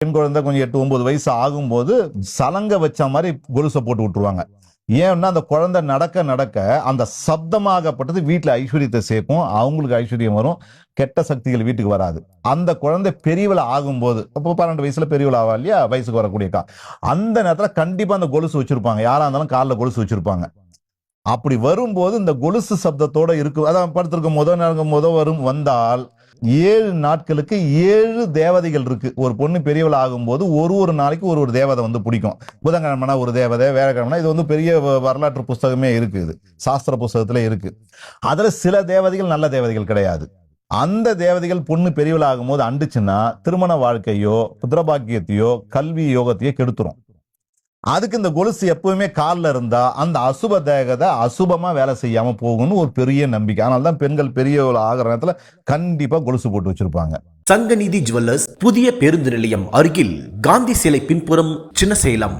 பெண் குழந்தை கொஞ்சம் 8-9 வயசு ஆகும்போது சலங்க வச்ச மாதிரி கொலுசை போட்டு விட்டுருவாங்க. ஏன்னா அந்த குழந்தை நடக்க நடக்க அந்த சப்தமாகப்பட்டது வீட்டுல ஐஸ்வர்யத்தை சேர்க்கும், அவங்களுக்கு ஐஸ்வர்யம் வரும், கெட்ட சக்திகள் வீட்டுக்கு வராது. அந்த குழந்தை பெரியவள ஆகும்போது, அப்போ 12 வயசுல பெரியவள ஆவா இல்லையா, வயசுக்கு வரக்கூடிய அந்த நேரத்துல கண்டிப்பா அந்த கொலுசு வச்சிருப்பாங்க. யாரா இருந்தாலும் காலில் கொலுசு வச்சிருப்பாங்க. அப்படி வரும்போது இந்த கொலுசு சப்தத்தோட இருக்கு, அதான் படுத்திருக்கும் போதோ வந்தால் 7 நாட்களுக்கு 7 தேவதைகள் இருக்கு. ஒரு பொண்ணு பெரியவள ஆகும்போது ஒரு நாளைக்கு ஒரு தேவதை வந்து பிடிக்கும். புதன்கிழமைனா ஒரு தேவதை, வியாழக்கிழமைனா, இது வந்து பெரிய வரலாற்று புஸ்தகமே இருக்கு, இது சாஸ்திர புஸ்தகத்துல இருக்கு. அதுல சில தேவதைகள் நல்ல தேவதைகள் கிடையாது. அந்த தேவதைகள் பொண்ணு பெரியவள ஆகும்போது அண்டுச்சுன்னா திருமண வாழ்க்கையோ புத்திரபாக்கியத்தையோ கல்வி யோகத்தையோ கெடுத்துரும். அதுக்கு இந்த கொலுசு எப்பவுமே காலில் இருந்தா அந்த அசுப தேகத்தை அசுபமா வேலை செய்யாம போகும்னு ஒரு பெரிய நம்பிக்கை. அதனாலதான் பெண்கள் பெரிய ஆகிற நேரத்துல கண்டிப்பா கொலுசு போட்டு வச்சிருப்பாங்க. சங்கநீதி ஜுவல்லர்ஸ், புதிய பேருந்து நிலையம் அருகில், காந்தி சிலை பின்புறம், சின்னசேலம்.